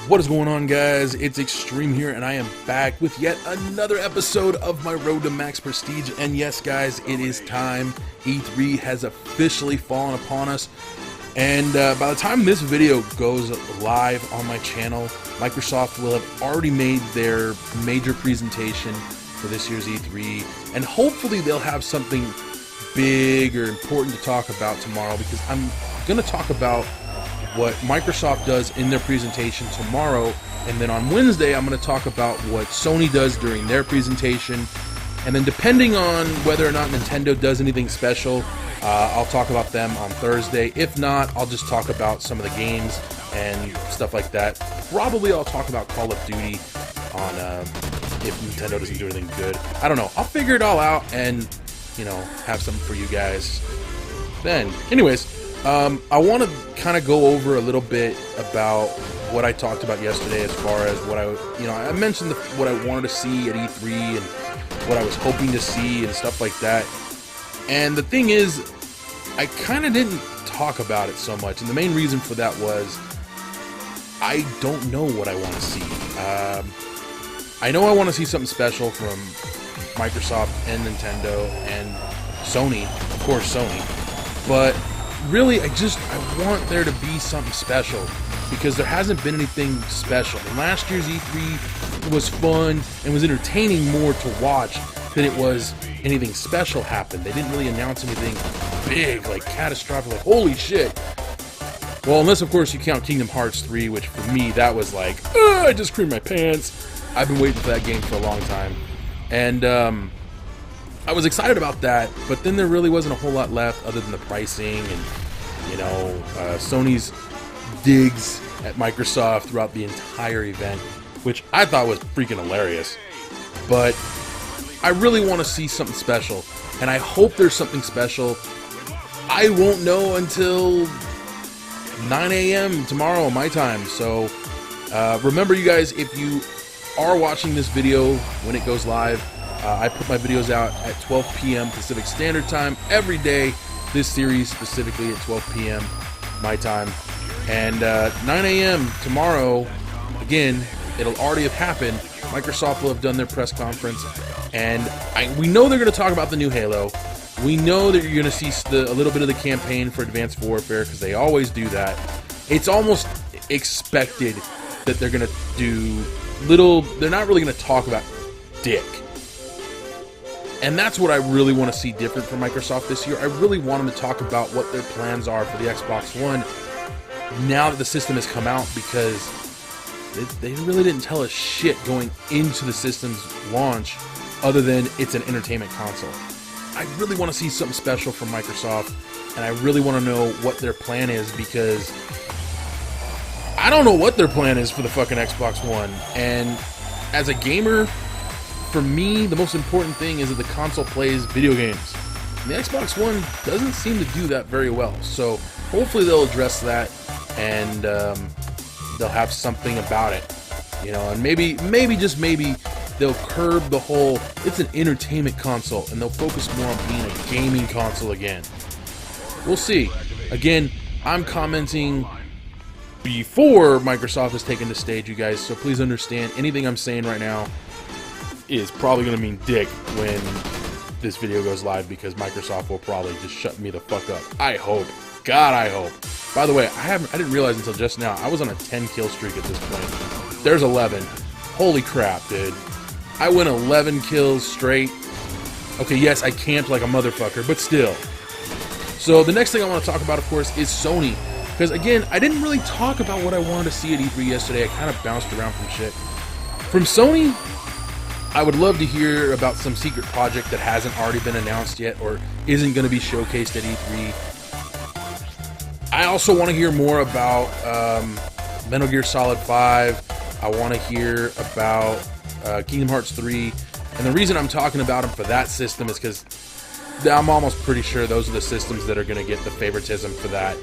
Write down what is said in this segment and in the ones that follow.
What is going on, guys? It's Extreme here, and I am back with yet another episode of my Road to Max Prestige. And yes, guys, it is time. E3 has officially fallen upon us. And by the time this video goes live on my channel, Microsoft will have already made their major presentation for this year's E3. And hopefully they'll have something big or important to talk about tomorrow, because I'm going to talk about what Microsoft does in their presentation tomorrow, and then on Wednesday I'm going to talk about what Sony does during their presentation, and then depending on whether or not Nintendo does anything special, I'll talk about them on Thursday. If not, I'll just talk about some of the games and stuff like that. Probably I'll talk about Call of Duty on if Nintendo doesn't do anything good. I don't know. I'll figure it all out and, you know, have something for you guys then. Anyways, I want to kind of go over a little bit about what I talked about yesterday, as far as what I mentioned what I wanted to see at E3 and what I was hoping to see and stuff like that. And the thing is, I kind of didn't talk about it so much, and the main reason for that was I don't know what I want to see. I know I want to see something special from Microsoft and Nintendo and Sony, of course Sony, but really, I want there to be something special, because there hasn't been anything special. And last year's E3 was fun and was entertaining more to watch than it was anything special happened. They didn't really announce anything big, like catastrophic, like holy shit. Well, unless of course you count Kingdom Hearts 3, which for me, that was like, I just creamed my pants. I've been waiting for that game for a long time. And I was excited about that, but then there really wasn't a whole lot left other than the pricing and, you know, Sony's digs at Microsoft throughout the entire event, which I thought was freaking hilarious. But I really want to see something special, and I hope there's something special. I won't know until 9 a.m. tomorrow, my time. So remember, you guys, if you are watching this video when it goes live, I put my videos out at 12 p.m. Pacific Standard Time every day. This series specifically at 12 p.m. my time. And 9 a.m. tomorrow, again, it'll already have happened. Microsoft will have done their press conference. And we know they're going to talk about the new Halo. We know that you're going to see a little bit of the campaign for Advanced Warfare, because they always do that. It's almost expected that they're going to do they're not really going to talk about dick. And that's what I really want to see different from Microsoft this year. I really want them to talk about what their plans are for the Xbox One now that the system has come out, because they really didn't tell us shit going into the system's launch other than it's an entertainment console. I really want to see something special from Microsoft, and I really want to know what their plan is, because I don't know what their plan is for the fucking Xbox One. And as a gamer, for me, the most important thing is that the console plays video games. And the Xbox One doesn't seem to do that very well. So hopefully they'll address that, and they'll have something about it. You know, and maybe, just maybe, they'll curb the whole, it's an entertainment console, and they'll focus more on being a gaming console again. We'll see. Again, I'm commenting before Microsoft has taken the stage, you guys, so please understand, anything I'm saying right now is probably going to mean dick when this video goes live, because Microsoft will probably just shut me the fuck up. I hope. God, I hope. By the way, I didn't realize until just now, I was on a 10 kill streak at this point. There's 11. Holy crap, dude. I went 11 kills straight. Okay, yes, I camped like a motherfucker, but still. So the next thing I want to talk about, of course, is Sony. Because again, I didn't really talk about what I wanted to see at E3 yesterday. I kind of bounced around from shit. From Sony, I would love to hear about some secret project that hasn't already been announced yet, or isn't going to be showcased at E3. I also want to hear more about Metal Gear Solid 5. I want to hear about Kingdom Hearts 3. And the reason I'm talking about them for that system is because I'm almost pretty sure those are the systems that are going to get the favoritism for that.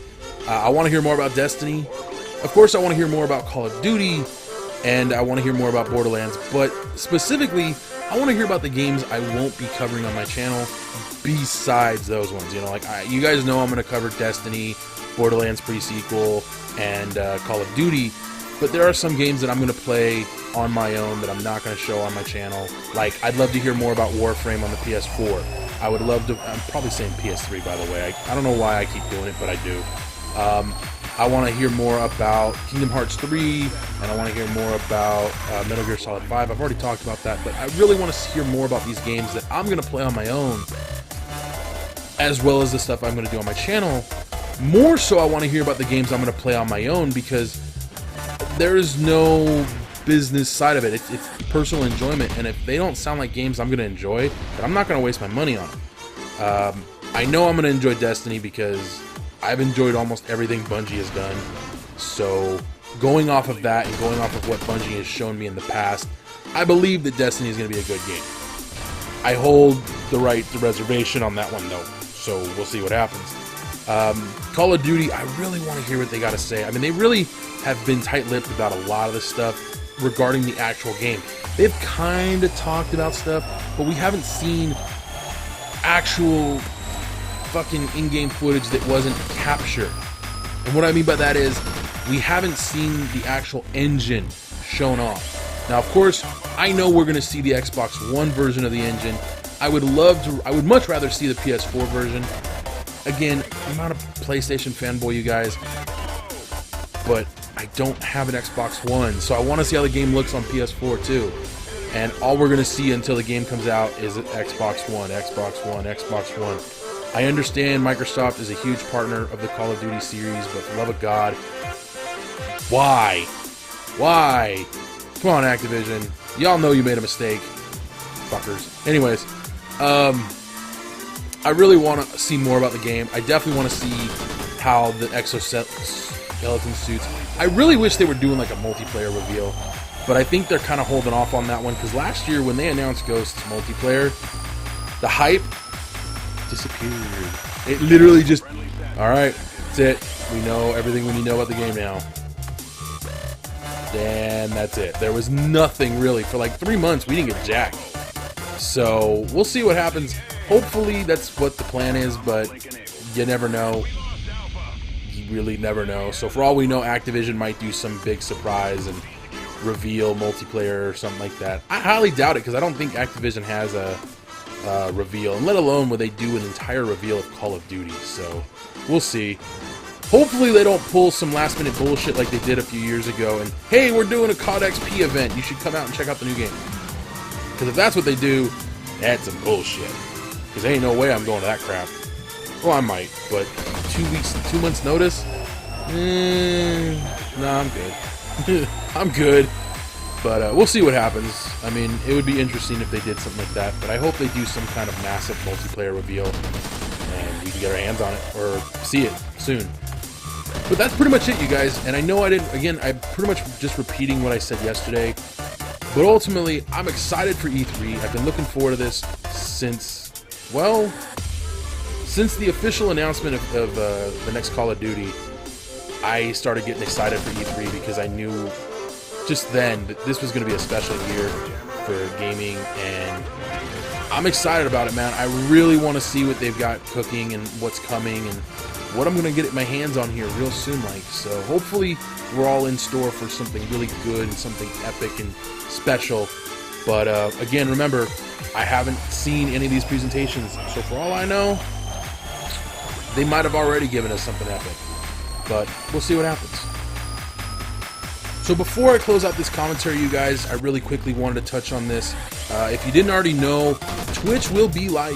I want to hear more about Destiny. Of course, I want to hear more about Call of Duty. And I want to hear more about Borderlands. But specifically, I want to hear about the games I won't be covering on my channel besides those ones. You know, like you guys know I'm going to cover Destiny, Borderlands pre-sequel, and Call of Duty. but there are some games that I'm going to play on my own that I'm not going to show on my channel. Like, I'd love to hear more about Warframe on the PS4. I would love to, I'm probably saying PS3 by the way, I don't know why I keep doing it, but I do. I want to hear more about Kingdom Hearts 3, and I want to hear more about Metal Gear Solid 5. I've already talked about that, but I really want to hear more about these games that I'm going to play on my own, as well as the stuff I'm going to do on my channel. More so, I want to hear about the games I'm going to play on my own, because there is no business side of it. It's personal enjoyment, and if they don't sound like games I'm going to enjoy, then I'm not going to waste my money on them. I know I'm going to enjoy Destiny because I've enjoyed almost everything Bungie has done. So going off of that and going off of what Bungie has shown me in the past, I believe that Destiny is going to be a good game. I hold the right to reservation on that one though, so we'll see what happens. Call of Duty, I really want to hear what they got to say. I mean, they really have been tight-lipped about a lot of this stuff regarding the actual game. They've kind of talked about stuff, but we haven't seen actual fucking in-game footage that wasn't captured. And what I mean by that is, we haven't seen the actual engine shown off. Now, of course, I know we're going to see the Xbox One version of the engine. I would much rather see the PS4 version. Again, I'm not a PlayStation fanboy, you guys, but I don't have an Xbox One, so I want to see how the game looks on PS4 too. And all we're going to see until the game comes out is Xbox One, Xbox One, Xbox One. I understand Microsoft is a huge partner of the Call of Duty series, but for the love of God, why? Why? Come on, Activision. Y'all know you made a mistake. Fuckers. Anyways, I really want to see more about the game. I definitely want to see how the exoskeleton suits. I really wish they were doing like a multiplayer reveal, but I think they're kind of holding off on that one, because last year when they announced Ghosts multiplayer, the hype disappeared. It literally just, alright, that's it. We know everything we need to know about the game now. And that's it. There was nothing really. For like 3 months, we didn't get jack. So, we'll see what happens. Hopefully, that's what the plan is, but you never know. You really never know. So, for all we know, Activision might do some big surprise and reveal multiplayer or something like that. I highly doubt it, because I don't think Activision has a reveal, and let alone would they do an entire reveal of Call of Duty. So, we'll see. Hopefully they don't pull some last minute bullshit like they did a few years ago and, hey, we're doing a COD XP event, you should come out and check out the new game. Because if that's what they do, that's some bullshit. Because there ain't no way I'm going to that crap. Well, I might, but 2 months notice? Nah, I'm good. I'm good. But we'll see what happens. I mean, it would be interesting if they did something like that, but I hope they do some kind of massive multiplayer reveal and we can get our hands on it, or see it soon. But that's pretty much it, you guys, and I know I didn't, again, I'm pretty much just repeating what I said yesterday, but ultimately, I'm excited for E3. I've been looking forward to this since, well, since the official announcement of the next Call of Duty. I started getting excited for E3 because I knew just then that this was going to be a special year for gaming, and I'm excited about it, man. I really want to see what they've got cooking and what's coming and what I'm going to get my hands on here real soon, like. So hopefully we're all in store for something really good and something epic and special. But again, remember, I haven't seen any of these presentations, so for all I know, they might have already given us something epic. But we'll see what happens. So before I close out this commentary, you guys, I really quickly wanted to touch on this. If you didn't already know, Twitch will be live,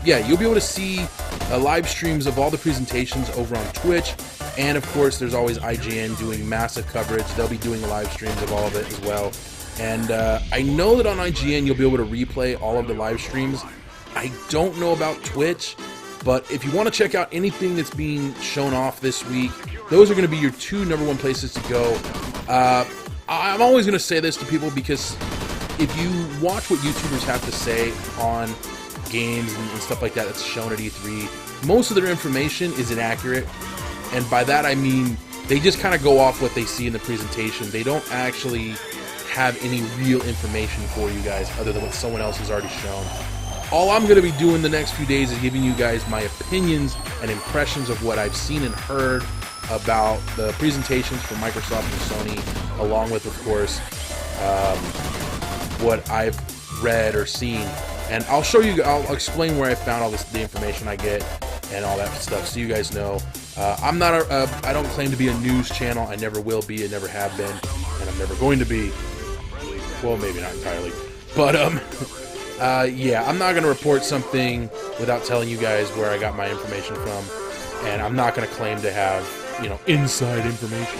you'll be able to see live streams of all the presentations over on Twitch. And of course, there's always IGN doing massive coverage. They'll be doing live streams of all of it as well. And I know that on IGN, you'll be able to replay all of the live streams. I don't know about Twitch, but if you want to check out anything that's being shown off this week, those are going to be your two #1 places to go. I'm always going to say this to people, because if you watch what YouTubers have to say on games and stuff like that that's shown at E3, most of their information is inaccurate. And by that I mean they just kind of go off what they see in the presentation. They don't actually have any real information for you guys other than what someone else has already shown. All I'm going to be doing the next few days is giving you guys my opinions and impressions of what I've seen and heard about the presentations from Microsoft and Sony, along with, of course, what I've read or seen. And I'll show you, I'll explain where I found all the information I get and all that stuff, so you guys know. I'm not I don't claim to be a news channel. I never will be, I never have been, and I'm never going to be. Well, maybe not entirely. But, yeah, I'm not going to report something without telling you guys where I got my information from. And I'm not going to claim to have, you know, inside information,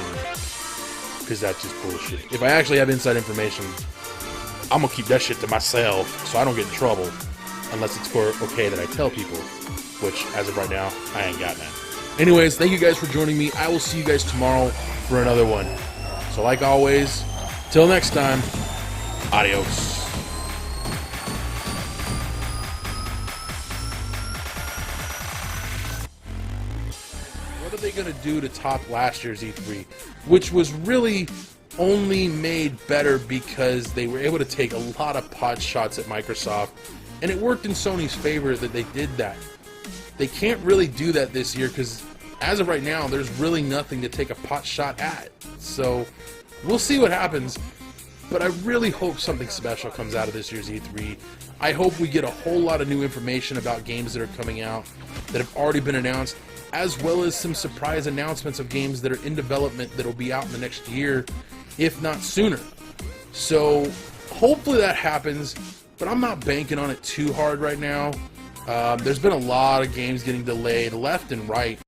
because that's just bullshit. If I actually have inside information, I'm going to keep that shit to myself so I don't get in trouble, unless it's for okay that I tell people, which, as of right now, I ain't got none. Anyways, thank you guys for joining me. I will see you guys tomorrow for another one. So like always, till next time, adios. What are they going to do to top last year's E3, which was really only made better because they were able to take a lot of pot shots at Microsoft, and it worked in Sony's favor that they did that. They can't really do that this year because as of right now, there's really nothing to take a pot shot at. So we'll see what happens, but I really hope something special comes out of this year's E3. I hope we get a whole lot of new information about games that are coming out that have already been announced, as well as some surprise announcements of games that are in development that will be out in the next year, if not sooner. So hopefully that happens, but I'm not banking on it too hard right now. There's been a lot of games getting delayed left and right.